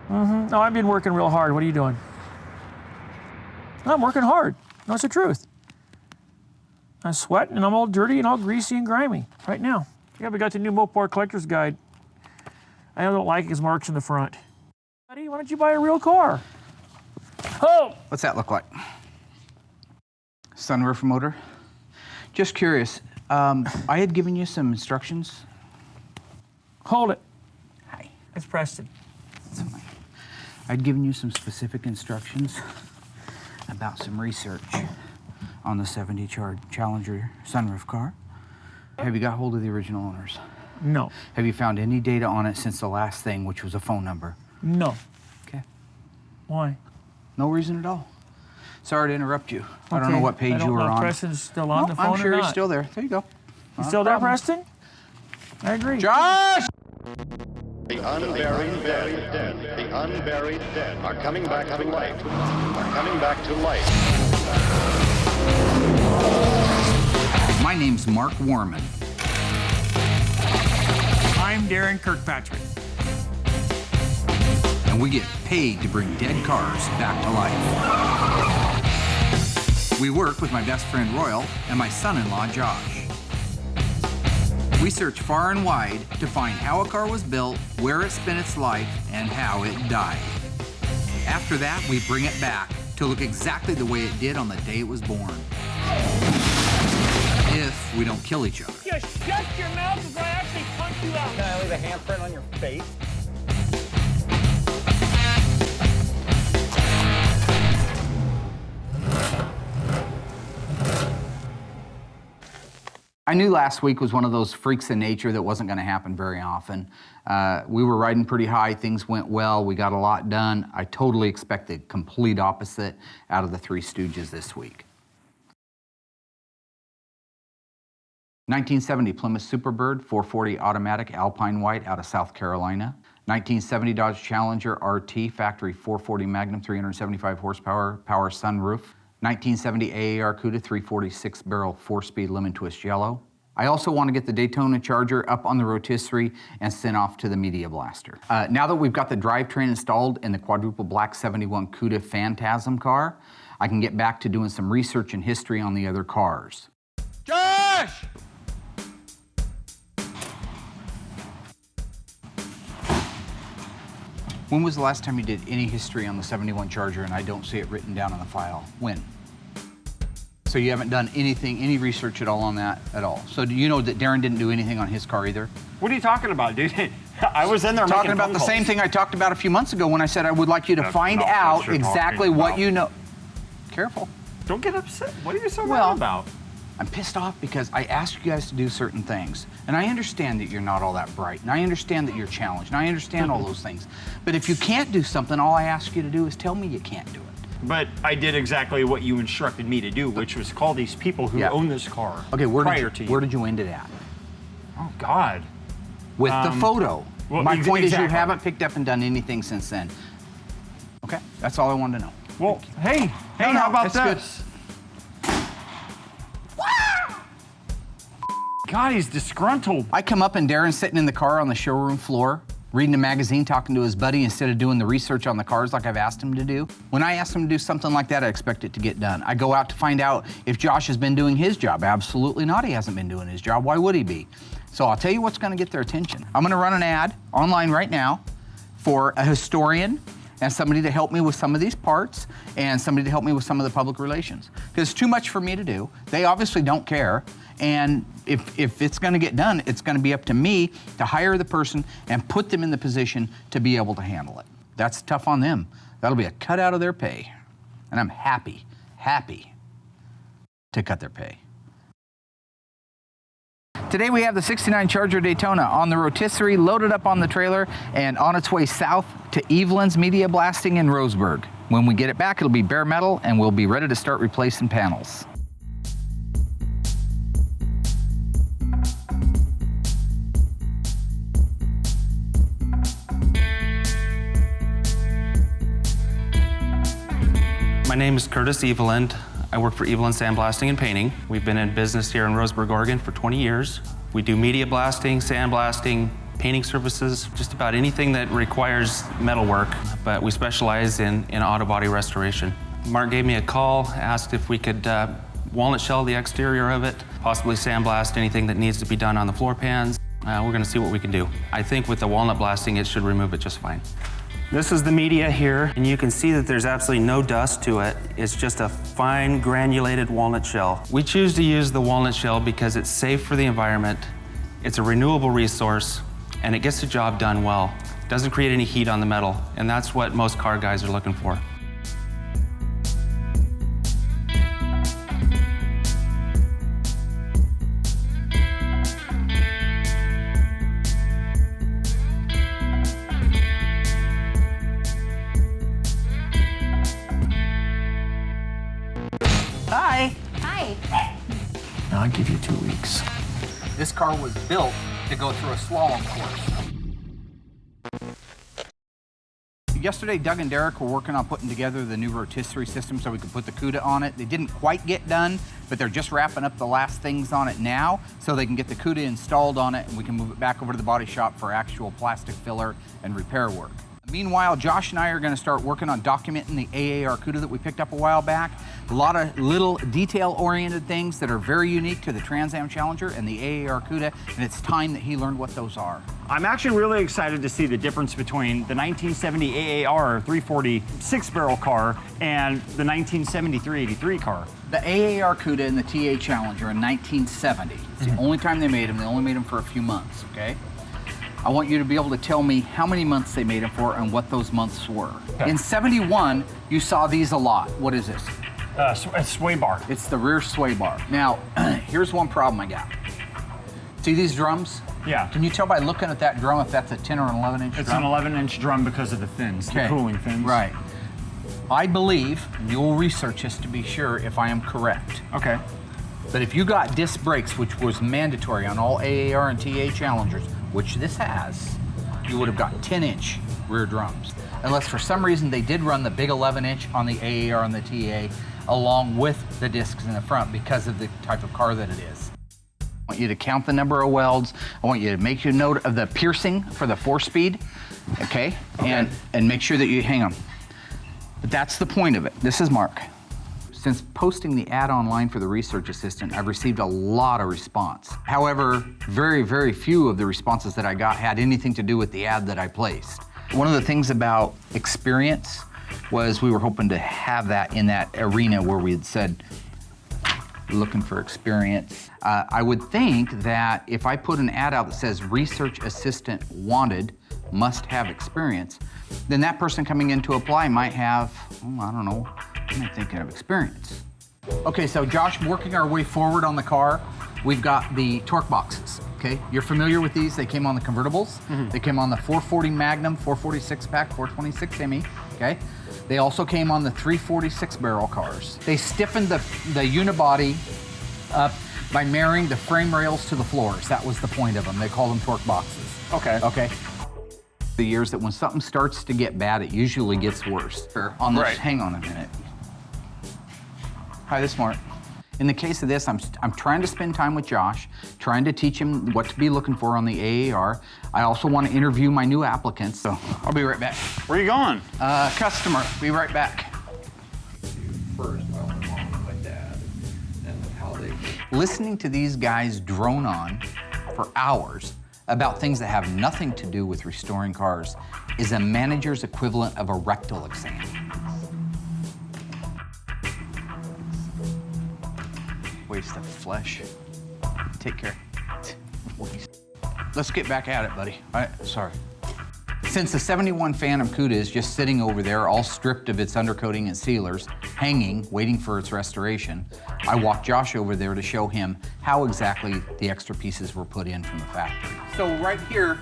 No, I've been working real hard. What are you doing? No, I'm working hard. No, it's the truth. I'm sweating and I'm all dirty and all greasy and grimy right now. Yeah, we got the new Mopar Collector's Guide. I don't like his marks in the front. Buddy, why don't you buy a real car? Oh! What's that look like? Sunroof motor? Just curious, I had given you some instructions. Hold it. Hi. It's Preston. I'd given you some specific instructions about some research on the 70 Challenger sunroof car. Have you got hold of the original owners? No. Have you found any data on it since the last thing, which was a phone number? No. Okay. Why? No reason at all. Sorry to interrupt you. I don't know what page you were on. Preston's still on the phone I'm sure or he's not. still there. There you go. You still there, Preston? I agree. Josh! The unburied dead, the unburied dead are coming back to life, are coming back to life. My name's Mark Warman. I'm Darren Kirkpatrick. And we get paid to bring dead cars back to life. We work with my best friend Royal and my son-in-law Josh. We search far and wide to find how a car was built, where it spent its life, and how it died. After that, we bring it back to look exactly the way it did on the day it was born. If we don't kill each other. Just shut your mouth before I actually punch you out. Can I leave a handprint on your face? I knew last week was one of those freaks of nature that wasn't going to happen very often. We were riding pretty high, things went well, we got a lot done. I totally expect the complete opposite out of the Three Stooges this week. 1970 Plymouth Superbird 440 automatic Alpine White out of South Carolina. 1970 Dodge Challenger RT factory 440 Magnum 375 horsepower power sunroof. 1970 AAR Cuda 346 barrel 4-speed lemon twist yellow. I also want to get the Daytona Charger up on the rotisserie and sent off to the Media Blaster. Now that we've got the drivetrain installed in the quadruple black 71 Cuda Phantasm car, I can get back to doing some research and history on the other cars. Josh! When was the last time you did any history on the 71 Charger and I don't see it written down on the file? When? So you haven't done anything, any research at all on that at all? So do you know that Darren didn't do anything on his car either? What are you talking about, dude? I was in there Talking making about phone the calls. same thing I talked about a few months ago when I said I would like you to find not out what you're exactly talking what about. you know. Careful. Don't get upset. What are you so Well, mad about? I'm pissed off because I asked you guys to do certain things. And I understand that you're not all that bright. And I understand that you're challenged. And I understand all those things. But if you can't do something, all I ask you to do is tell me you can't do it. But I did exactly what you instructed me to do, which was call these people who Yeah. own this car Okay, prior where to you. did you end it at? Oh, God. With the photo. well, My point is you exactly. haven't picked up and done anything since then. Okay, that's all I wanted to know. Well, hey, No, how about it's good. this? God, he's disgruntled. I come up and Darren's sitting in the car on the showroom floor, reading a magazine, talking to his buddy instead of doing the research on the cars like I've asked him to do. When I ask him to do something like that, I expect it to get done. I go out to find out if Josh has been doing his job. Absolutely not, he hasn't been doing his job. Why would he be? So I'll tell you what's gonna get their attention. I'm gonna run an ad online right now for a historian and somebody to help me with some of these parts and somebody to help me with some of the public relations. Because it's too much for me to do. They obviously don't care. And if it's gonna get done, it's gonna be up to me to hire the person and put them in the position to be able to handle it. That's tough on them. That'll be a cut out of their pay. And I'm happy to cut their pay. Today we have the 69 Charger Daytona on the rotisserie, loaded up on the trailer, and on its way south to Evelyn's Media Blasting in Roseburg. When we get it back, it'll be bare metal, and we'll be ready to start replacing panels. My name is Curtis Eveland. I work for Eveland Sandblasting and Painting. We've been in business here in Roseburg, Oregon for 20 years. We do media blasting, sandblasting, painting services, just about anything that requires metal work, but we specialize in auto body restoration. Mark gave me a call, asked if we could walnut shell the exterior of it, possibly sandblast anything that needs to be done on the floor pans. We're gonna see what we can do. I think with the walnut blasting, it should remove it just fine. This is the media here, and you can see that there's absolutely no dust to it. It's just a fine granulated walnut shell. We choose to use the walnut shell because it's safe for the environment, it's a renewable resource, and it gets the job done well. It doesn't create any heat on the metal, and that's what most car guys are looking for. Hi. Hi. Now I'll give you 2 weeks. This car was built to go through a slalom course. Yesterday, Doug and Derek were working on putting together the new rotisserie system so we could put the Cuda on it. They didn't quite get done, but they're just wrapping up the last things on it now so they can get the Cuda installed on it and we can move it back over to the body shop for actual plastic filler and repair work. Meanwhile, Josh and I are going to start working on documenting the AAR Cuda that we picked up a while back. A lot of little detail-oriented things that are very unique to the Trans Am Challenger and the AAR Cuda, and it's time that he learned what those are. I'm actually really excited to see the difference between the 1970 AAR 340 6-barrel car and the 1970 383 car. The AAR Cuda and the TA Challenger in 1970. It's the only time they made them. They only made them for a few months, okay? I want you to be able to tell me how many months they made them for and what those months were. Okay. In 71, you saw these a lot. What is this? A sway bar. It's the rear sway bar. Now, here's one problem I got. See these drums? Yeah. Can you tell by looking at that drum if that's a 10 or an 11-inch drum? It's an 11-inch drum because of the fins, the cooling fins. Right. I believe, and you'll research this to be sure if I am correct, Okay. but if you got disc brakes, which was mandatory on all AAR and TA Challengers, which this has, you would have got 10-inch rear drums. Unless for some reason they did run the big 11-inch on the AAR and the TA along with the discs in the front because of the type of car that it is. I want you to count the number of welds. I want you to make a note of the piercing for the 4-speed, okay? And make sure that you, hang on. But that's the point of it. This is Mark. Since posting the ad online for the research assistant, I've received a lot of response. However, very, very few of the responses that I got had anything to do with the ad that I placed. One of the things about experience was we were hoping to have that in that arena where we had said, looking for experience. I would think that if I put an ad out that says research assistant wanted, must have experience, then that person coming in to apply might have, I don't know, I'm not thinking of experience. Okay, so Josh, working our way forward on the car, we've got the torque boxes, okay? You're familiar with these, they came on the convertibles, They came on the 440 Magnum, 446 pack, 426 ME, okay? They also came on the 346 barrel cars. They stiffened the unibody up by marrying the frame rails to the floors. That was the point of them. They call them torque boxes. Okay. Okay. The years that when something starts to get bad, it usually gets worse. On this, Right. hang on a minute. Hi, this is Mark. In the case of this, I'm trying to spend time with Josh, trying to teach him what to be looking for on the AAR. I also want to interview my new applicants, so I'll be right back. Where are you going? Customer, be right back. Listening to these guys drone on for hours about things that have nothing to do with restoring cars is a manager's equivalent of a rectal exam. Waste of flesh. Take care. Let's get back at it, buddy. Sorry. Since the 71 Phantom Cuda is just sitting over there, all stripped of its undercoating and sealers, hanging, waiting for its restoration, I walked Josh over there to show him how exactly the extra pieces were put in from the factory. So right here,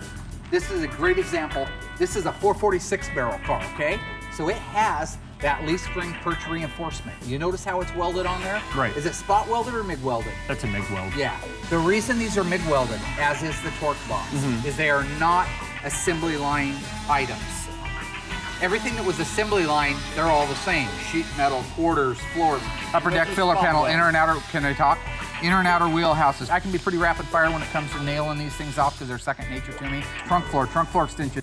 this is a great example. This is a 446 barrel car, okay? So it has that leaf spring perch reinforcement. You notice how it's welded on there? Right. Is it spot welded or MIG welded? That's a MIG weld. Yeah. The reason these are MIG welded, as is the torque box, is they are not assembly line items. Everything that was assembly line, they're all the same. Sheet metal, quarters, floors. Upper deck filler panel, inner and outer, can I talk? Inner and outer wheelhouses. I can be pretty rapid fire when it comes to nailing these things off because they're second nature to me. Trunk floor extension.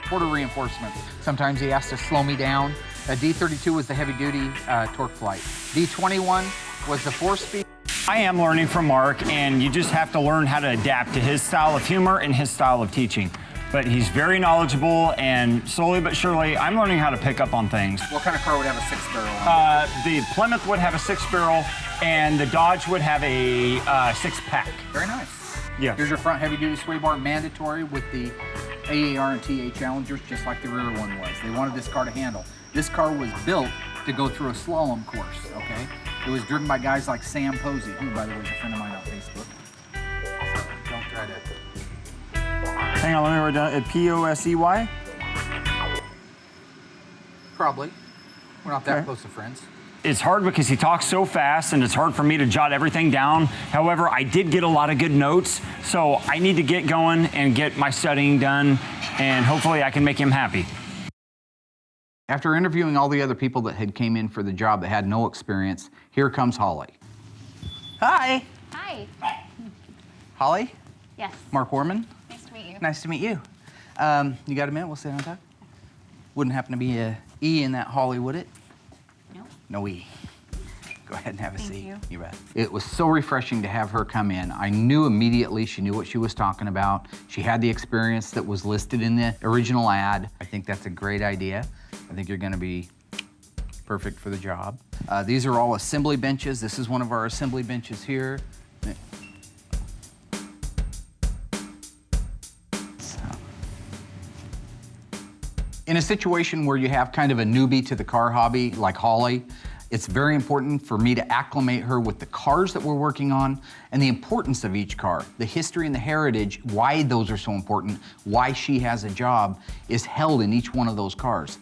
Quarter reinforcement. Sometimes he has to slow me down. A D32 was the heavy duty torque flight. D21 was the 4-speed. I am learning from Mark, and you just have to learn how to adapt to his style of humor and his style of teaching. But he's very knowledgeable, and slowly but surely, I'm learning how to pick up on things. What kind of car would have a 6-barrel? The Plymouth would have a 6-barrel, and the Dodge would have a 6-pack. Very nice. Yeah. Here's your front heavy duty sway bar, mandatory with the AAR and TA Challengers, just like the rear one was. They wanted this car to handle. This car was built to go through a slalom course, okay? It was driven by guys like Sam Posey, who, by the way, is a friend of mine on Facebook. So don't try to. Hang on, let me write down. P-O-S-E-Y? Probably. We're not that Okay. close to friends. It's hard because he talks so fast, and it's hard for me to jot everything down. However, I did get a lot of good notes, so I need to get going and get my studying done, and hopefully I can make him happy. After interviewing all the other people that had came in for the job that had no experience, here comes Holly. Hi. Hi. Holly? Yes. Mark Warman? Nice to meet you. Nice to meet you. You got a minute? We'll sit down and talk. Wouldn't happen to be a E in that Holly, would it? No. No E. Go ahead and have a Thank seat. you. You bet. It was so refreshing to have her come in. I knew immediately she knew what she was talking about. She had the experience that was listed in the original ad. I think that's a great idea. I think you're going to be perfect for the job. These are all assembly benches. This is one of our assembly benches here. In a situation where you have kind of a newbie to the car hobby like Holly, it's very important for me to acclimate her with the cars that we're working on and the importance of each car. The history and the heritage, why those are so important, why she has a job, is held in each one of those cars.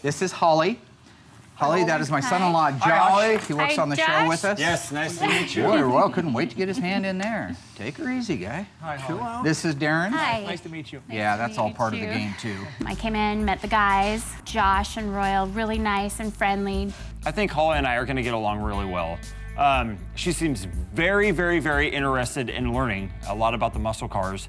This is Holly. Holly, that is my son-in-law, Josh. Holly. He works Hi, on the show Josh. with us. Yes, nice to meet you. Boy, you're well. Couldn't wait to get his hand in there. Take her easy, guy. Hi, Holly. This is Darren. Hi. Nice to meet you. Yeah, to that's all meet part of the you. game, too. I came in, met the guys, Josh and Royal, really nice and friendly. I think Holly and I are going to get along really well. She seems very, very, very interested in learning a lot about the muscle cars.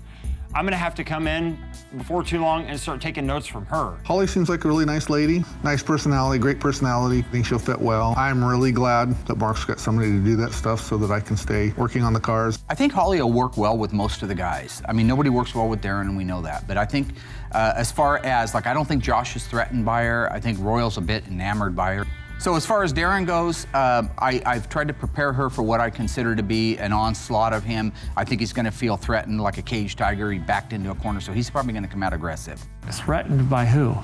I'm going to have to come in before too long and start taking notes from her. Holly seems like a really nice lady, nice personality, great personality. I think she'll fit well. I'm really glad that Mark's got somebody to do that stuff so that I can stay working on the cars. I think Holly will work well with most of the guys. I mean, nobody works well with Darren, and we know that. But I think as far as, like, I don't think Josh is threatened by her. I think Royal's a bit enamored by her. So as far as Darren goes, I've tried to prepare her for what I consider to be an onslaught of him. I think he's gonna feel threatened like a caged tiger. He backed into a corner, so he's probably gonna come out aggressive. Threatened by who?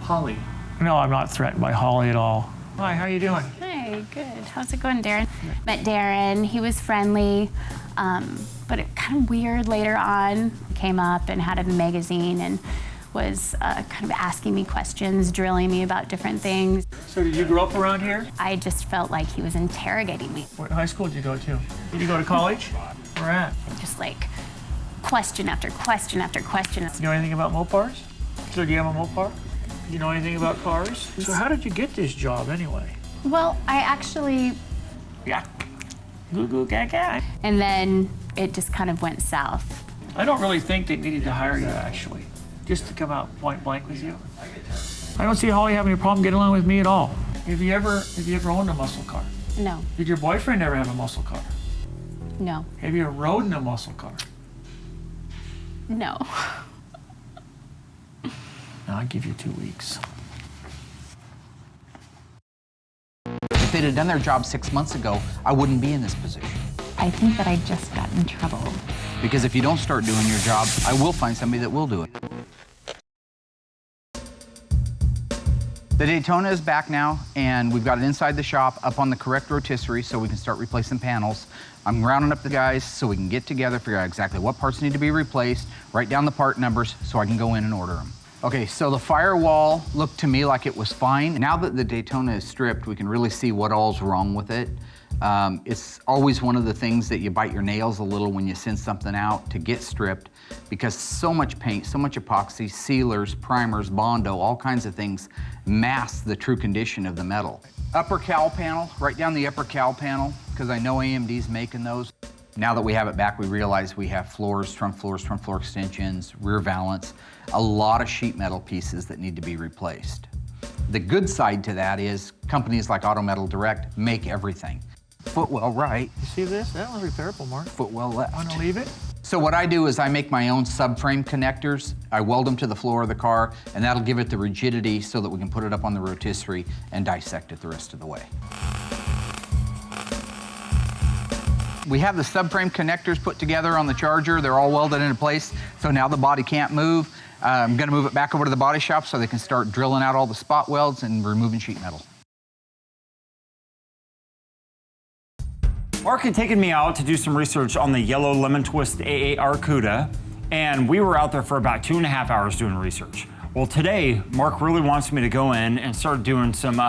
Holly. No, I'm not threatened by Holly at all. Hi, how you doing? Hi, good. How's it going, Darren? Met Darren, he was friendly, but it kind of weird later on. Came up and had a magazine and was kind of asking me questions, drilling me about different things. So did you grow up around here? I just felt like he was interrogating me. What high school did you go to? Did you go to college? Where at? Just like question after question after question. You know anything about Mopars? So do you have a Mopar? Do you know anything about cars? So how did you get this job anyway? Well, I actually, Yeah. Goo goo gaga. and then it just kind of went south. I don't really think they needed to hire you actually, just to come out point blank with you. I don't see Holly having a problem getting along with me at all. Have you ever owned a muscle car? No, Did your boyfriend ever have a muscle car? no, Have you ever rode in a muscle car? no. No, I'll give you 2 weeks. If they'd have done their job 6 months ago, I wouldn't be in this position. I think that I just got in trouble. Because if you don't start doing your job, I will find somebody that will do it. The Daytona is back now, and we've got it inside the shop up on the correct rotisserie so we can start replacing panels. I'm rounding up the guys so we can get together, figure out exactly what parts need to be replaced, write down the part numbers so I can go in and order them. Okay, so the firewall looked to me like it was fine. Now that the Daytona is stripped, we can really see what all's wrong with it. It's always one of the things that you bite your nails a little when you send something out to get stripped because so much paint, so much epoxy, sealers, primers, Bondo, all kinds of things mask the true condition of the metal. Upper cowl panel, right down the upper cowl panel, because I know AMD's making those. Now that we have it back, we realize we have floors, trunk floor extensions, rear valance, a lot of sheet metal pieces that need to be replaced. The good side to that is companies like Auto Metal Direct make everything. Footwell right. You see this? That one's repairable, Mark. Footwell left. Want to leave it? So what I do is I make my own subframe connectors. I weld them to the floor of the car, and that'll give it the rigidity so that we can put it up on the rotisserie and dissect it the rest of the way. We have the subframe connectors put together on the Charger. They're all welded into place, so now the body can't move. I'm gonna move it back over to the body shop so they can start drilling out all the spot welds and removing sheet metal. Mark had taken me out to do some research on the yellow lemon twist AAR Cuda, and we were out there for about 2.5 hours doing research. Well, today, Mark really wants me to go in and start doing some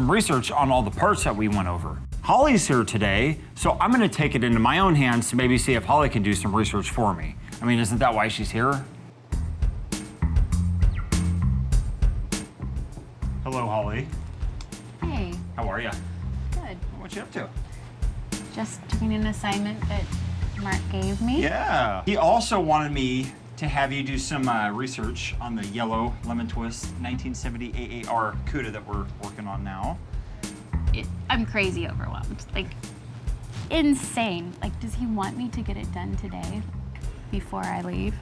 research on all the parts that we went over. Holly's here today, so I'm gonna take it into my own hands to maybe see if Holly can do some research for me. I mean, isn't that why she's here? Hello, Holly. Hey, How are you? good. What you up to? Just doing an assignment that Mark gave me. Yeah. He also wanted me to have you do some research on the yellow lemon twist 1970 AAR Cuda that we're working on now. I'm crazy overwhelmed. Like, insane. Like, does he want me to get it done today before I leave?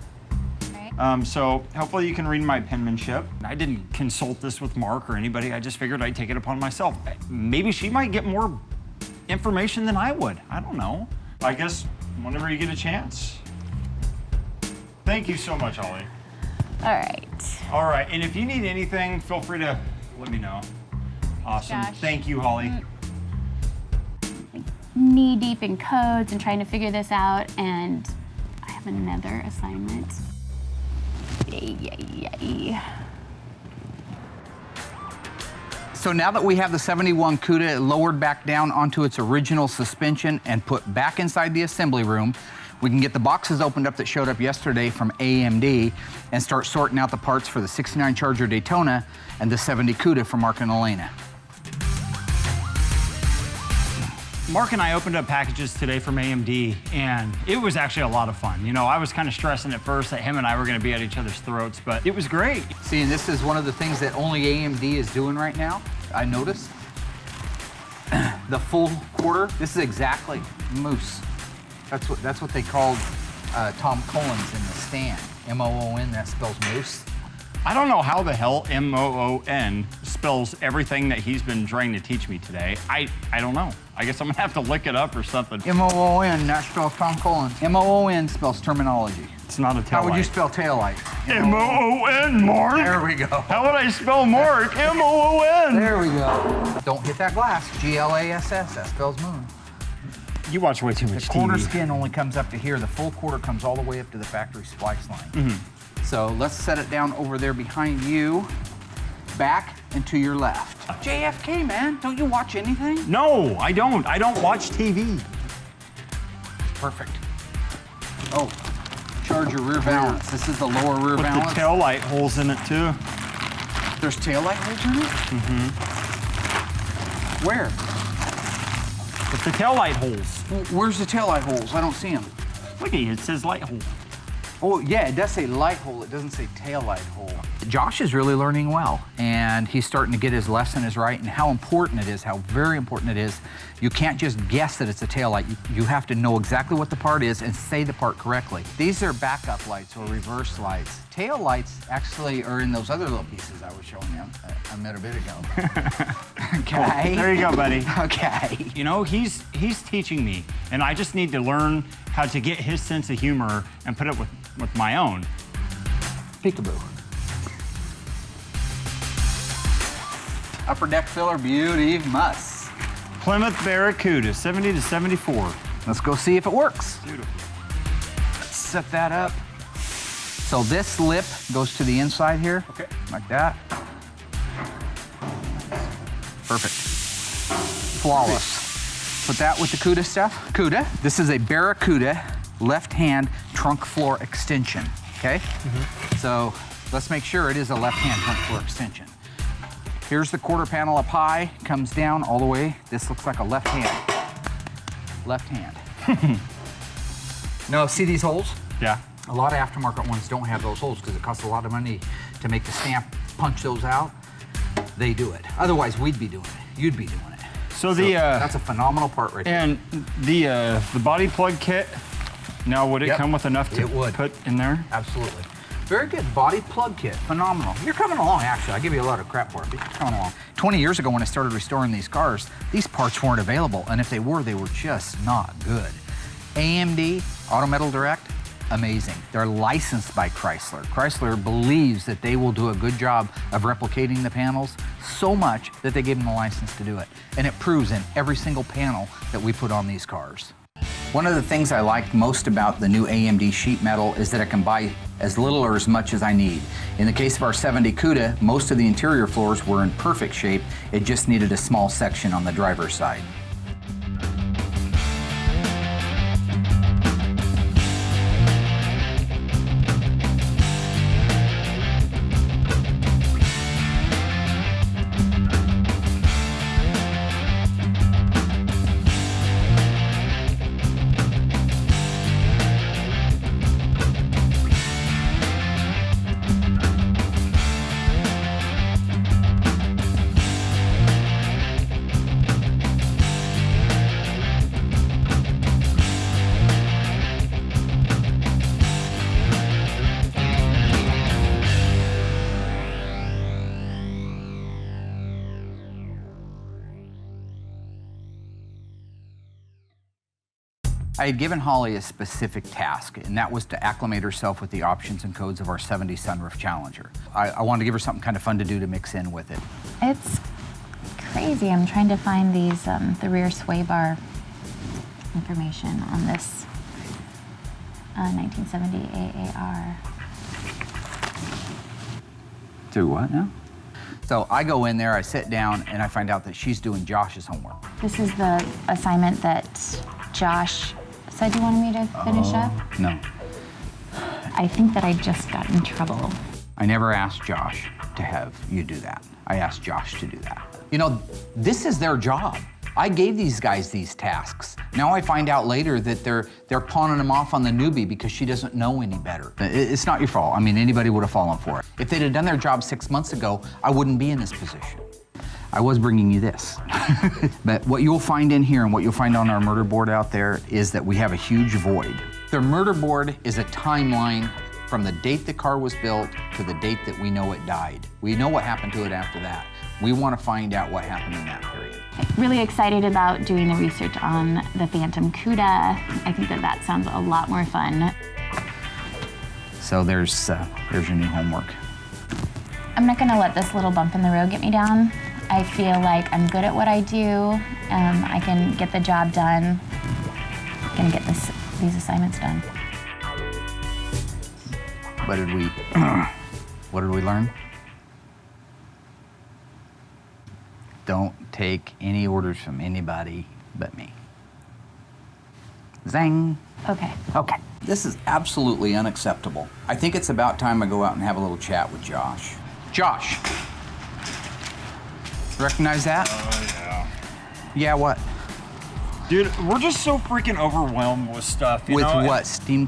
Right? So hopefully you can read my penmanship. I didn't consult this with Mark or anybody. I just figured I'd take it upon myself. Maybe she might get more information than I would. I don't know. I guess whenever you get a chance. Thank you so much, Holly. All right. All right, and if you need anything, feel free to let me know. Awesome. Josh. Thank you, Holly. Knee deep in codes and trying to figure this out, and I have another assignment. Yay. So now that we have the 71 Cuda lowered back down onto its original suspension and put back inside the assembly room, we can get the boxes opened up that showed up yesterday from AMD and start sorting out the parts for the 69 Charger Daytona and the 70 Cuda from Mark and Elena. Mark and I opened up packages today from AMD, and it was actually a lot of fun. You know, I was kind of stressing at first that him and I were going to be at each other's throats, but it was great. See, and this is one of the things that only AMD is doing right now, I noticed. The full quarter, this is exactly moose. That's what they called Tom Collins in the stand. M-O-O-N, that spells moose. I don't know how the hell M-O-O-N spells everything that he's been trying to teach me today. I don't know. I guess I'm gonna have to look it up or something. M-O-O-N, that spells Tom Collins. M-O-O-N spells terminology. It's not a tail light. How would you spell taillight? M-O-O-N, Mark. There we go. How would I spell Mark? M-O-O-N. There we go. Don't hit that glass. G-L-A-S-S, that spells moon. You watch way too much The quarter TV. skin only comes up to here. The full quarter comes all the way up to the factory splice line. So let's set it down over there behind you, back and to your left. JFK, man, don't you watch anything? No, I don't. I don't watch TV. Perfect. Oh, Charger rear valance. This is the lower rear With valance. the tail light holes in it too. There's tail light holes in it? Where? With the tail light holes. Where's the tail light holes? I don't see them. Look at you, it says light hole. Oh, yeah, it does say light hole. It doesn't say tail light hole. Josh is really learning well, and he's starting to get his lesson is right and how important it is, how very important it is. You can't just guess that it's a tail light. You have to know exactly what the part is and say the part correctly. These are backup lights or reverse lights. Tail lights actually are in those other little pieces I was showing you a minute ago. Okay. There you go, buddy. Okay. You know, he's teaching me, and I just need to learn how to get his sense of humor and put it with my own. Peekaboo. Upper deck filler beauty must. Plymouth Barracuda, 70 to 74. Let's go see if it works. Beautiful. Let's set that up. So this lip goes to the inside here. Okay. Like that. Perfect. Flawless. Put that with the Cuda stuff. Cuda. This is a Barracuda left-hand trunk floor extension, okay? So let's make sure it is a left-hand trunk floor extension. Here's the quarter panel up high, comes down all the way. This looks like a left hand. left hand. No, see these holes? Yeah. A lot of aftermarket ones don't have those holes because it costs a lot of money to make the stamp punch those out. They do it. Otherwise, we'd be doing it. You'd be doing it. So that's a phenomenal part right there. And the body plug kit, now would it Yep, come with enough to it would. put in there? Absolutely. Very good body plug kit, phenomenal. You're coming along, actually. I give you a lot of crap for it, but you're coming along. 20 years ago when I started restoring these cars, these parts weren't available, and if they were just not good. AMD, Auto Metal Direct, amazing. They're licensed by Chrysler. Chrysler believes that they will do a good job of replicating the panels so much that they give them the license to do it. And it proves in every single panel that we put on these cars. One of the things I like most about the new AMD sheet metal is that I can buy as little or as much as I need. In the case of our 70 Cuda, most of the interior floors were in perfect shape. It just needed a small section on the driver's side. I had given Holly a specific task, and that was to acclimate herself with the options and codes of our 70 Sunroof Challenger. I wanted to give her something kind of fun to do to mix in with it. It's crazy. I'm trying to find these, the rear sway bar information on this 1970 AAR. Do what now? So I go in there, I sit down, and I find out that she's doing Josh's homework. This is the assignment that Josh said you wanted me to finish up? No. I think that I just got in trouble. I never asked Josh to have you do that. I asked Josh to do that. You know, this is their job. I gave these guys these tasks. Now I find out later that they're pawning them off on the newbie because she doesn't know any better. It's not your fault. I mean, anybody would have fallen for it. If they'd have done their job 6 months ago, I wouldn't be in this position. I was bringing you this. But what you'll find in here and what you'll find on our murder board out there is that we have a huge void. The murder board is a timeline from the date the car was built to the date that we know it died. We know what happened to it after that. We want to find out what happened in that period. Really excited about doing the research on the Phantom Cuda. I think that that sounds a lot more fun. So there's your new homework. I'm not gonna let this little bump in the road get me down. I feel like I'm good at what I do. I can get the job done. I'm gonna get these assignments done. What did we learn? Don't take any orders from anybody but me. Zang. Okay. Okay. This is absolutely unacceptable. I think it's about time I go out and have a little chat with Josh. Josh. Recognize that? Oh, yeah. Yeah, what? Dude, we're just so freaking overwhelmed with stuff. With what? Steam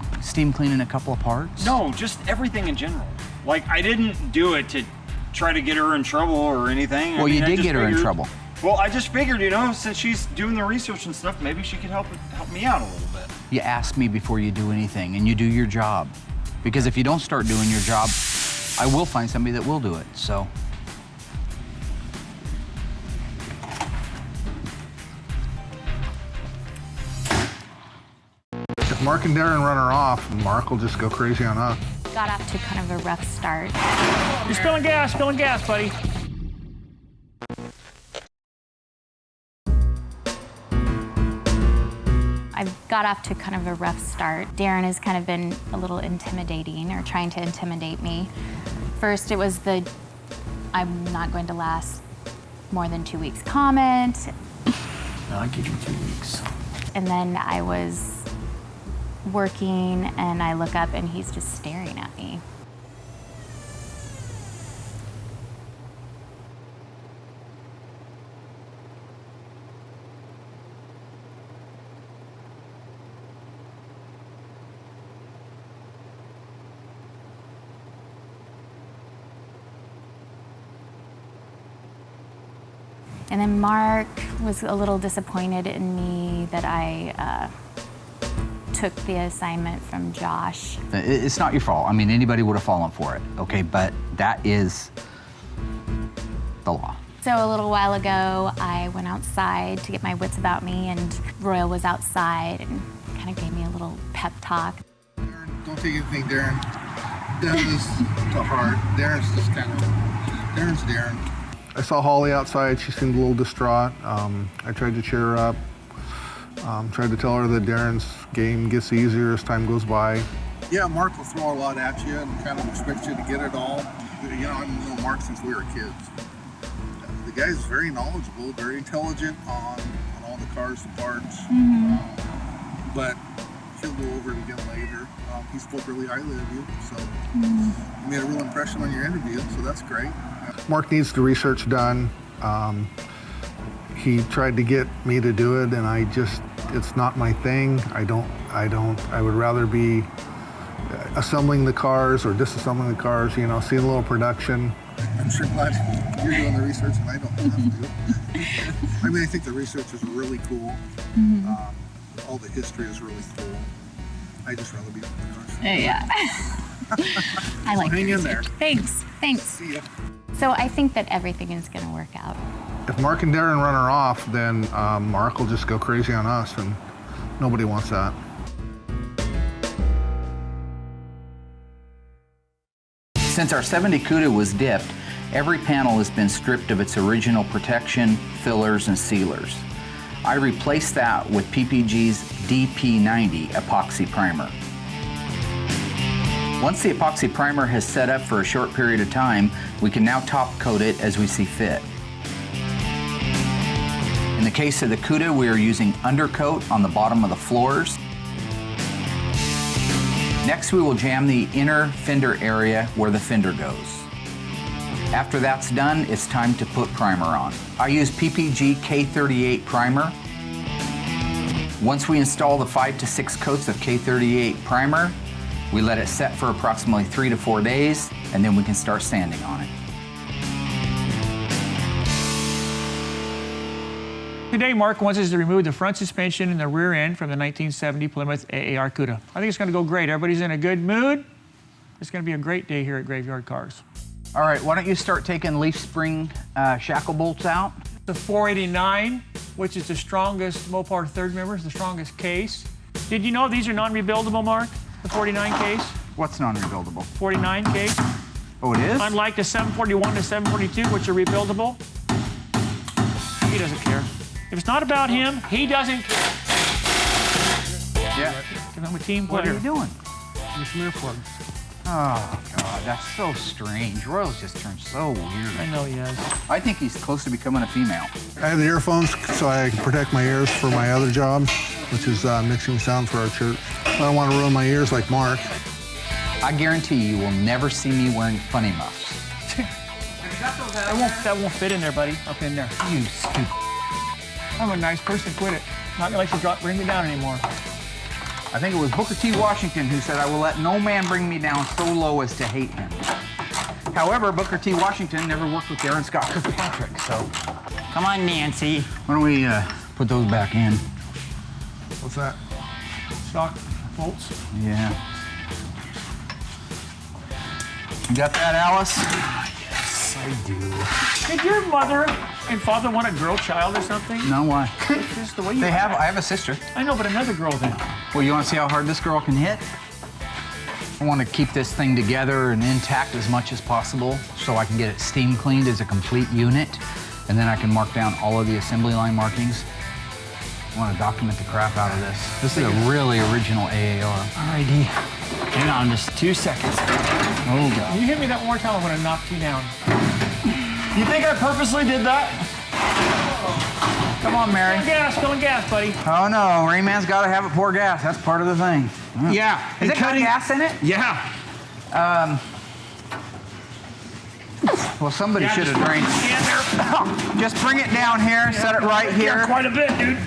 cleaning a couple of parts? No, just everything in general. Like, I didn't do it to try to get her in trouble or anything. Well, you did get her in trouble. Well, I just figured, since she's doing the research and stuff, maybe she could help me out a little bit. You ask me before you do anything, and you do your job. Because if you don't start doing your job, I will find somebody that will do it, so. If Mark and Darren run her off, Mark will just go crazy on us. Got off to kind of a rough start. You're spilling gas, buddy. I've got off to kind of a rough start. Darren has kind of been a little intimidating or trying to intimidate me. First, it was the I'm not going to last more than 2 weeks comment. I'll give you 2 weeks. And then I was working and I look up and he's just staring at me. And then Mark was a little disappointed in me that I took the assignment from Josh. It's not your fault. I mean, anybody would have fallen for it, okay? But that is the law. So a little while ago, I went outside to get my wits about me, and Royal was outside and kind of gave me a little pep talk. Darren, don't take anything, Darren. Darren is to heart. Darren's just kind of, Darren's Darren. I saw Holly outside. She seemed a little distraught. I tried to cheer her up. Tried to tell her that Darren's game gets easier as time goes by. Yeah, Mark will throw a lot at you and kind of expect you to get it all. You know, I've known Mark since we were kids. The guy's very knowledgeable, very intelligent on all the cars and parts. But he'll go over it again later. He spoke really highly of you, so you made a real impression on your interview, so that's great. Mark needs the research done. He tried to get me to do it, and it's not my thing. I would rather be assembling the cars or disassembling the cars, you know, seeing a little production. I'm sure glad you're doing the research and I don't have to. I mean, I think the research is really cool. All the history is really cool. I just rather be on the cars. Yeah. I like hang in there. Thanks. See ya. So I think that everything is going to work out. If Mark and Darren run her off, then Mark will just go crazy on us, and nobody wants that. Since our 70 Cuda was dipped, every panel has been stripped of its original protection, fillers, and sealers. I replaced that with PPG's DP90 epoxy primer. Once the epoxy primer has set up for a short period of time, we can now top coat it as we see fit. In the case of the Cuda, we are using undercoat on the bottom of the floors. Next, we will jam the inner fender area where the fender goes. After that's done, it's time to put primer on. I use PPG K38 primer. Once we install the 5 to 6 coats of K38 primer, we let it set for approximately 3 to 4 days, and then we can start sanding on it. Today, Mark wants us to remove the front suspension and the rear end from the 1970 Plymouth AAR Cuda. I think it's going to go great. Everybody's in a good mood. It's going to be a great day here at Graveyard Cars. All right, why don't you start taking leaf spring shackle bolts out? The 489, which is the strongest Mopar third members, the strongest case. Did you know these are non-rebuildable, Mark? The 49 case? What's non-rebuildable? 49 case. Oh, it is? Unlike the 741 to 742, which are rebuildable. He doesn't care. If it's not about him, he doesn't care. Yeah. I'm a team player. What are you doing? Your smear plugs. Oh, God, that's so strange. Royal's just turned so weird. I know he has. I think he's close to becoming a female. I have the earphones so I can protect my ears for my other job, which is mixing sound for our church. I don't want to ruin my ears like Mark. I guarantee you will never see me wearing funny muffs. That won't fit in there, buddy. Up in there. You stupid. I'm a nice person. Quit it. Not gonna let you bring me down anymore. I think it was Booker T. Washington who said, "I will let no man bring me down so low as to hate him." However, Booker T. Washington never worked with Darren Scott Kirkpatrick, so. Come on, Nancy. Why don't we put those back in? What's that? Shock bolts. Yeah. You got that, Alice? Yes, I do. Did your mother and father want a girl child or something? No, why? It's just the way you I have a sister. I know, but another girl then. Well, you want to see how hard this girl can hit? I want to keep this thing together and intact as much as possible so I can get it steam cleaned as a complete unit, and then I can mark down all of the assembly line markings. I want to document the crap out of this. This is a really original AAR. Alrighty. Hang on just 2 seconds. Oh, God. You hit me that one more time, I'm gonna knock you down. You think I purposely did that? Come on, Mary. Filling gas, buddy. Oh, no. Rayman's got to have it pour gas. That's part of the thing. Yeah. Is it got gas in it? Yeah. Well, somebody should have drained it. Stand there. Just bring it down here, set it right here. Quite a bit, dude.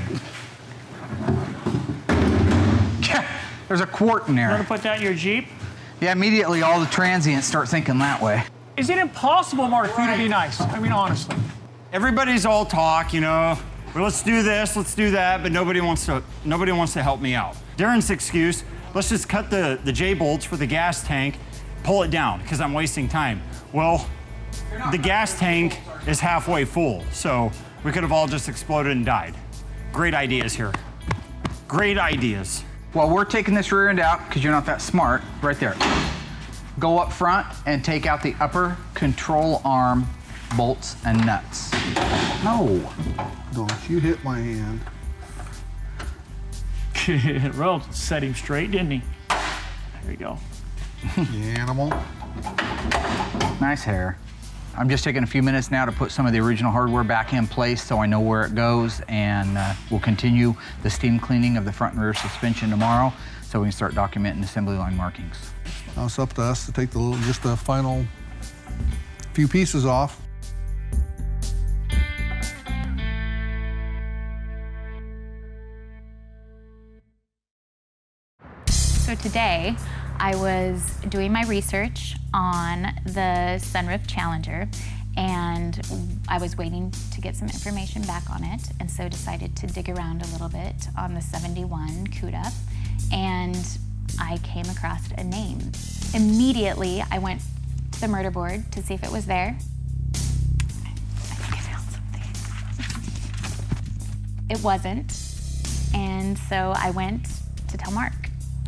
There's a quart in You wanna there. put that in your Jeep? Yeah, immediately all the transients start thinking that way. Is it impossible, Mark, for you to be nice? I mean, honestly. Everybody's all talk, you know, well, let's do this, let's do that, but nobody wants to help me out. Darren's excuse, let's just cut the J-bolts for the gas tank, pull it down, because I'm wasting time. Well, the gas tank is halfway full, so we could have all just exploded and died. Great ideas here. Great ideas. Well, we're taking this rear end out, because you're not that smart, right there. Go up front and take out the upper control arm bolts and nuts. No, don't you hit my hand. Well, set him straight, didn't he? There you go. You animal. Nice hair. I'm just taking a few minutes now to put some of the original hardware back in place so I know where it goes, and we'll continue the steam cleaning of the front and rear suspension tomorrow so we can start documenting assembly line markings. Now it's up to us to take just the final few pieces off. So today, I was doing my research on the sunroof Challenger, and I was waiting to get some information back on it, and so decided to dig around a little bit on the 71 Cuda, and I came across a name. Immediately, I went to the murder board to see if it was there. I think I found something. It wasn't, and so I went to tell Mark.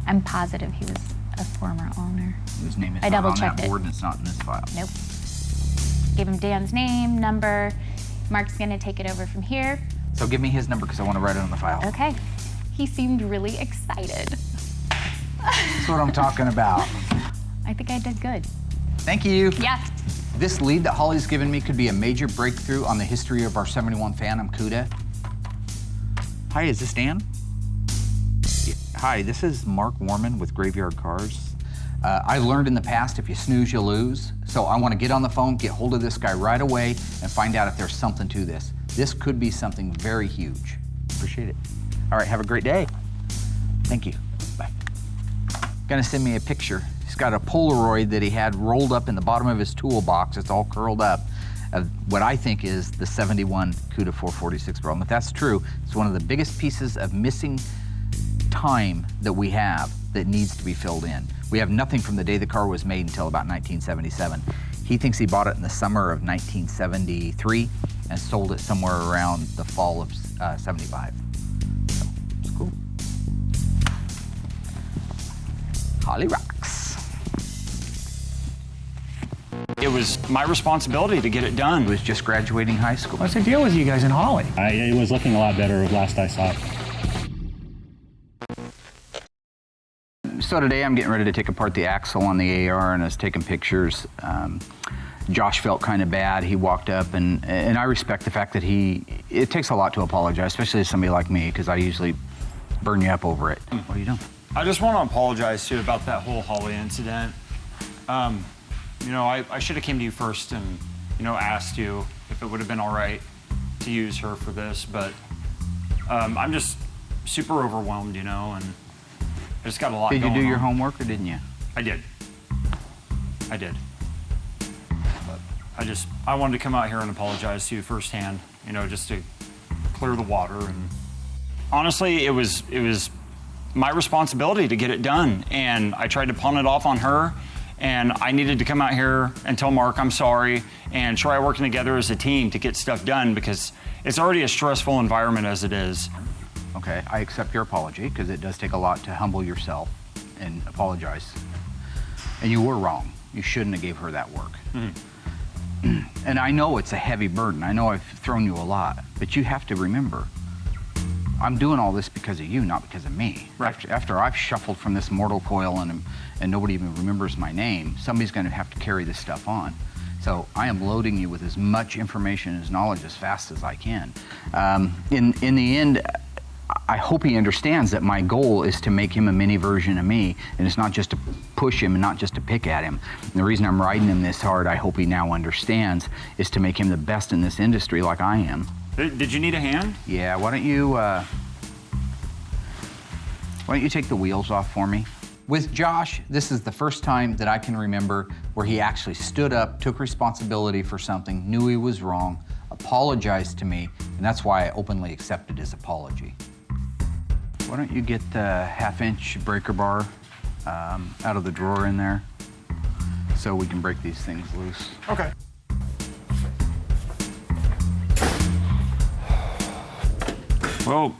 I'm positive he was a former owner. His name is I not on double-checked that it. board and it's not in this file. Nope. Gave him Dan's name, number. Mark's gonna take it over from here. So give me his number because I want to write it on the file. Okay. He seemed really excited. That's what I'm talking about. I think I did good. Thank you. Yeah. This lead that Holly's given me could be a major breakthrough on the history of our 71 Phantom Cuda. Hi, is this Dan? Hi, this is Mark Warman with Graveyard Carz. I learned in the past, if you snooze, you lose. So I want to get on the phone, get hold of this guy right away, and find out if there's something to this. This could be something very huge. Appreciate it. All right, have a great day. Thank you. Bye. Gonna send me a picture. He's got a Polaroid that he had rolled up in the bottom of his toolbox. It's all curled up. Of what I think is the 71 Cuda 446 problem. If that's true, it's one of the biggest pieces of missing time that we have that needs to be filled in. We have nothing from the day the car was made until about 1977. He thinks he bought it in the summer of 1973 and sold it somewhere around the fall of 75. So, it's cool. Holly rocks. It was my responsibility to get it He done. was just graduating high school. What's the deal with you guys in Holly? It was looking a lot better last I saw it. So today I'm getting ready to take apart the axle on the AAR, and I was taking pictures. Josh felt kind of bad. He walked up, and I respect the fact that it takes a lot to apologize, especially to somebody like me, because I usually burn you up over it. What are you doing? I just want to apologize to you about that whole Holly incident. You know, I should have came to you first and, you know, asked you if it would have been all right to use her for this, but I'm just super overwhelmed, you know, and I just got a lot going on. Did you do your homework, or didn't you? I did. But I wanted to come out here and apologize to you firsthand, you know, just to clear the water. And honestly, it was my responsibility to get it done, and I tried to pawn it off on her, and I needed to come out here and tell Mark I'm sorry and try working together as a team to get stuff done, because it's already a stressful environment as it is. Okay, I accept your apology, because it does take a lot to humble yourself and apologize. And you were wrong. You shouldn't have gave her that work. Mm-hmm. And I know it's a heavy burden. I know I've thrown you a lot, but you have to remember, I'm doing all this because of you, not because of me. Right. After I've shuffled from this mortal coil and nobody even remembers my name, somebody's gonna have to carry this stuff on. So I am loading you with as much information as knowledge as fast as I can. In the end, I hope he understands that my goal is to make him a mini version of me, and it's not just to push him and not just to pick at him. And the reason I'm riding him this hard, I hope he now understands, is to make him the best in this industry like I am. Did you need a hand? Yeah, why don't you take the wheels off for me? With Josh, this is the first time that I can remember where he actually stood up, took responsibility for something, knew he was wrong, apologized to me, and that's why I openly accepted his apology. Why don't you get the 1/2-inch breaker bar out of the drawer in there so we can break these things loose. Okay. Well,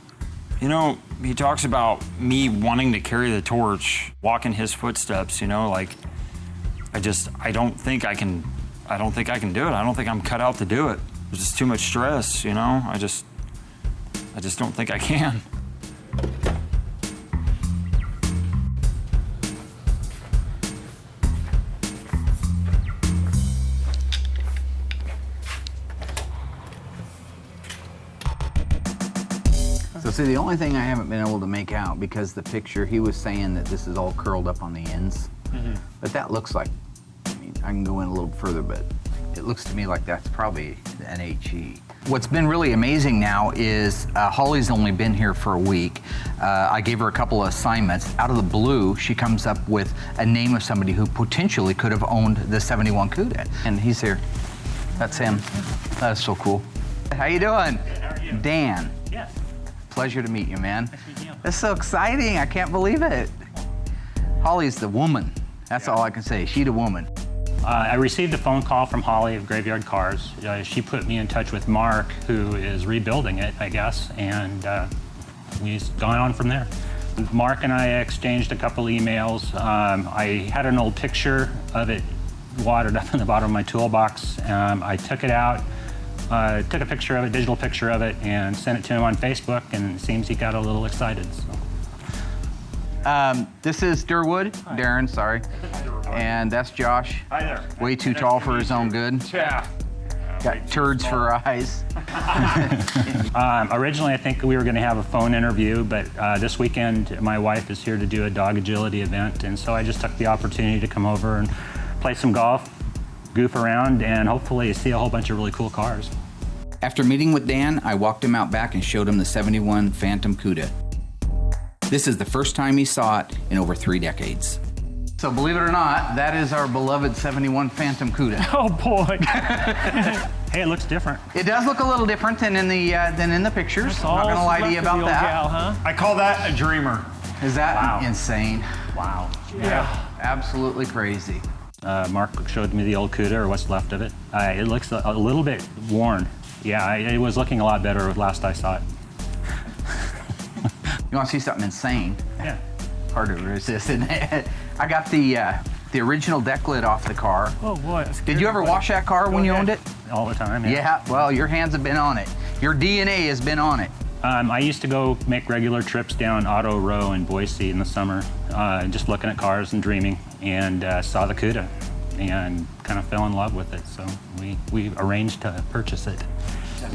you know, he talks about me wanting to carry the torch, walk in his footsteps, you know, like, I don't think I can do it. I don't think I'm cut out to do it. There's just too much stress, you know? I just don't think I can. So see, the only thing I haven't been able to make out, because the picture, he was saying that this is all curled up on the ends. But that looks like, I mean, I can go in a little further, but it looks to me like that's probably an HE. What's been really amazing now is Holly's only been here for a week. I gave her a couple of assignments. Out of the blue, she comes up with a name of somebody who potentially could have owned the 71 Cuda. And he's here. That's him. That is so cool. How you doing? Good, how are you? Dan. Yes. Pleasure to meet you, man. Nice to meet you. That's so exciting. I can't believe it. Holly's the woman. That's all I can say. She's the woman. I received a phone call from Holly of Graveyard Carz. She put me in touch with Mark, who is rebuilding it, I guess, and we've gone on from there. Mark and I exchanged a couple emails. I had an old picture of it watered up in the bottom of my toolbox. I took it out, took a picture of it, digital picture of it, and sent it to him on Facebook, and it seems he got a little excited. So. This is Durwood. Darren, sorry. And that's Josh. Hi there. Way too tall for his own good. Yeah. Got turds for eyes. Originally, I think we were going to have a phone interview, but this weekend, my wife is here to do a dog agility event, and so I just took the opportunity to come over and play some golf, goof around, and hopefully see a whole bunch of really cool cars. After meeting with Dan, I walked him out back and showed him the 71 Phantom Cuda. This is the first time he saw it in over 3 decades. So believe it or not, that is our beloved 71 Phantom Cuda. Oh boy! Hey, it looks different. It does look a little different than in the pictures. I'm not gonna lie to you about that. Gal, huh? I call that a dreamer. Is that Wow. insane? Wow. Yeah. Absolutely crazy. Mark showed me the old Cuda, or what's left of it. It looks a little bit worn. Yeah, it was looking a lot better last I saw it. You want to see something insane? Yeah. Hard to resist, isn't it? I got the original deck lid off the car. Oh boy. that's Did you scary, ever buddy. wash that car when you owned it? All the time. Yeah, well, your hands have been on it. Your DNA has been on it. I used to go make regular trips down Auto Row in Boise in the summer, just looking at cars and dreaming, and saw the Cuda and kind of fell in love with it. So we arranged to purchase it.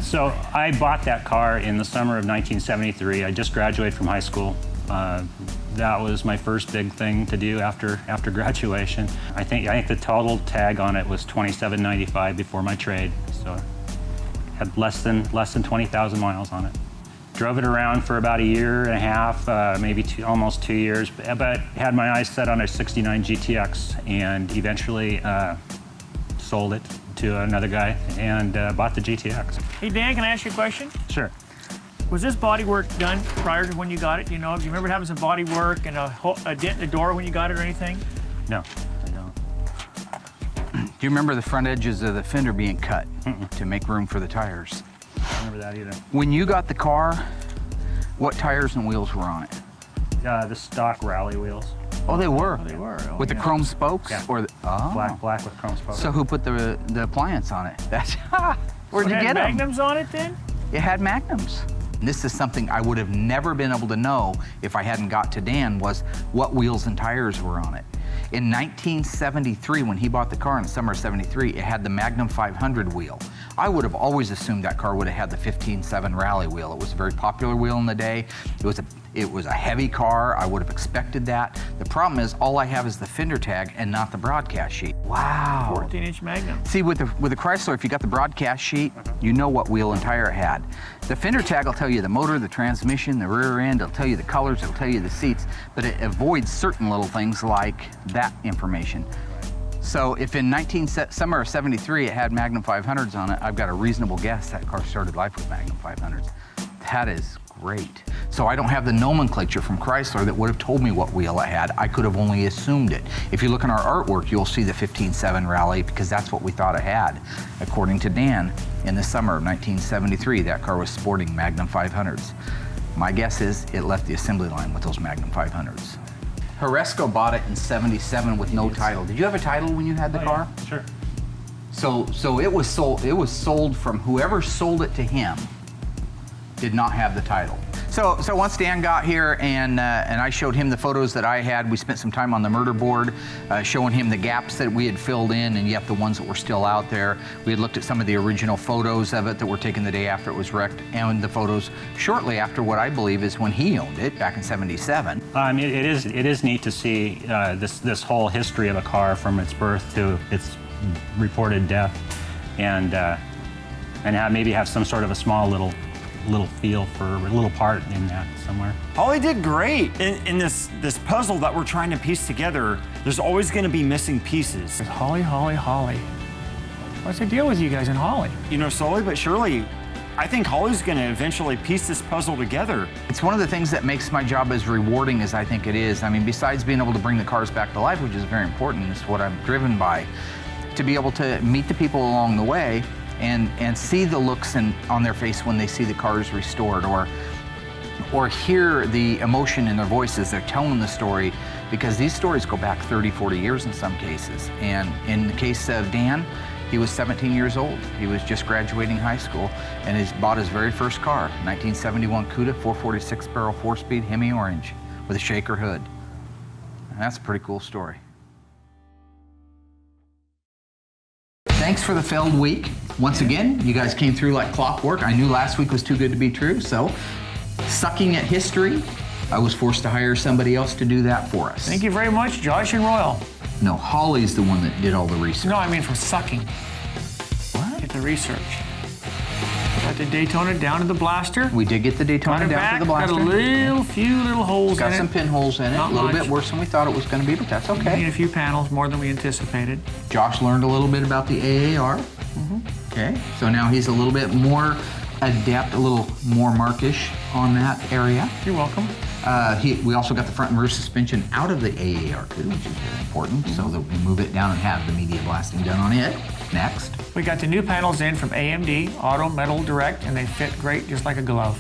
So I bought that car in the summer of 1973. I just graduated from high school. That was my first big thing to do after graduation. I think the total tag on it was $27.95 before my trade. So it had less than 20,000 miles on it. Drove it around for about a year and a half, maybe almost 2 years, but had my eyes set on a 69 GTX and eventually sold it to another guy and bought the GTX. Hey, Dan, can I ask you a question? Sure. Was this body work done prior to when you got it? Do you know? Do you remember having some body work and a dent in the door when you got it or anything? No, I don't. Do you remember the front edges of the fender being cut to make room for the tires? I don't remember that either. When you got the car, what tires and wheels were on it? The stock rally wheels. Oh, they were. They were. Oh, With the yeah. chrome spokes? Yeah. Or the, oh. Black with chrome spokes. So who put the appliance on it? That's where'd So you it get had them? magnums on it then? It had magnums. And this is something I would have never been able to know if I hadn't got to Dan, was what wheels and tires were on it. In 1973, when he bought the car in the summer of 73, it had the Magnum 500 wheel. I would have always assumed that car would have had the 15.7 Rally wheel. It was a very popular wheel in the day. It was a heavy car. I would have expected that. The problem is all I have is the fender tag and not the broadcast sheet. Wow. 14-inch Magnum. See, with the Chrysler, if you got the broadcast sheet, you know what wheel and tire it had. The fender tag will tell you the motor, the transmission, the rear end. It'll tell you the colors. It'll tell you the seats. But it avoids certain little things like that information. So if in summer of 73 it had Magnum 500s on it, I've got a reasonable guess that car started life with Magnum 500s. That is great. So I don't have the nomenclature from Chrysler that would have told me what wheel it had. I could have only assumed it. If you look in our artwork, you'll see the 15.7 Rally because that's what we thought it had. According to Dan, in the summer of 1973, that car was sporting Magnum 500s. My guess is it left the assembly line with those Magnum 500s. Horesco bought it in 77 with no title. Did you have a title when you had the car? Yeah, sure. So it was sold from whoever sold it to him did not have the title. So once Dan got here and I showed him the photos that I had, we spent some time on the murder board showing him the gaps that we had filled in and yet the ones that were still out there. We had looked at some of the original photos of it that were taken the day after it was wrecked and the photos shortly after what I believe is when he owned it back in 77. It is neat to see this whole history of a car from its birth to its reported death and maybe have some sort of a small little feel for a little part in that somewhere. Holly did great. In this puzzle that we're trying to piece together, there's always going to be missing pieces. Holly, Holly, Holly. What's the deal with you guys and Holly? You know, slowly but surely, I think Holly's going to eventually piece this puzzle together. It's one of the things that makes my job as rewarding as I think it is. I mean, besides being able to bring the cars back to life, which is very important, it's what I'm driven by, to be able to meet the people along the way and see the looks on their face when they see the cars restored, or hear the emotion in their voices. They're telling the story, because these stories go back 30, 40 years in some cases. And in the case of Dan, he was 17 years old. He was just graduating high school and bought his very first car, 1971 Cuda, 446 barrel, 4-speed Hemi orange with a shaker hood. And that's a pretty cool story. Thanks for the failed week. Once again, you guys came through like clockwork. I knew last week was too good to be true, so sucking at history, I was forced to hire somebody else to do that for us. Thank you very much, Josh and Royal. No, Holly's the one that did all the research. No, I mean from sucking. What? Get the research. Got the Daytona down to the blaster. We did get the Daytona down to the blaster. Got a few little holes in it. Got some pinholes in it. Not a little much. bit worse than we thought it was going to be, but that's okay. We need a few panels, more than we anticipated. Josh learned a little bit about the AAR. Okay, so now he's a little bit more adept, a little more markish on that area. You're welcome. We also got the front and rear suspension out of the AAR Cuda, which is very important, so that we move it down and have the media blasting done on it. Next. We got the new panels in from AMD, Auto Metal Direct, and they fit great, just like a glove.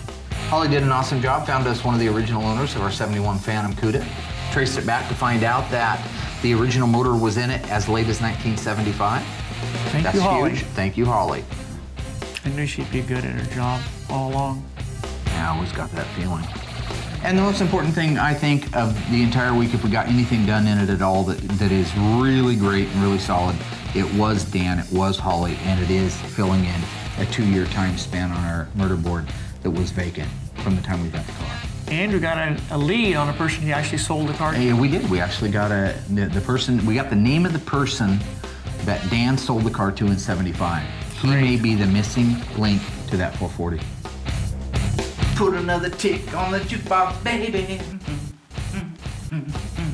Holly did an awesome job, found us one of the original owners of our 71 Phantom Cuda. Traced it back to find out that the original motor was in it as late as 1975. Thank you, Holly. Huge. Thank you, Holly. I knew she'd be good at her job all along. Yeah, I always got that feeling. And the most important thing, I think, of the entire week, if we got anything done in it at all that is really great and really solid, it was Dan, it was Holly, and it is filling in a 2-year time span on our murder board that was vacant from the time we got the car. And we got a lead on a person who actually sold the car. Yeah, we did. We actually got the person, we got the name of the person that Dan sold the car to in 75. He may be the missing link to that 440. Put another tick on the jukebox, baby.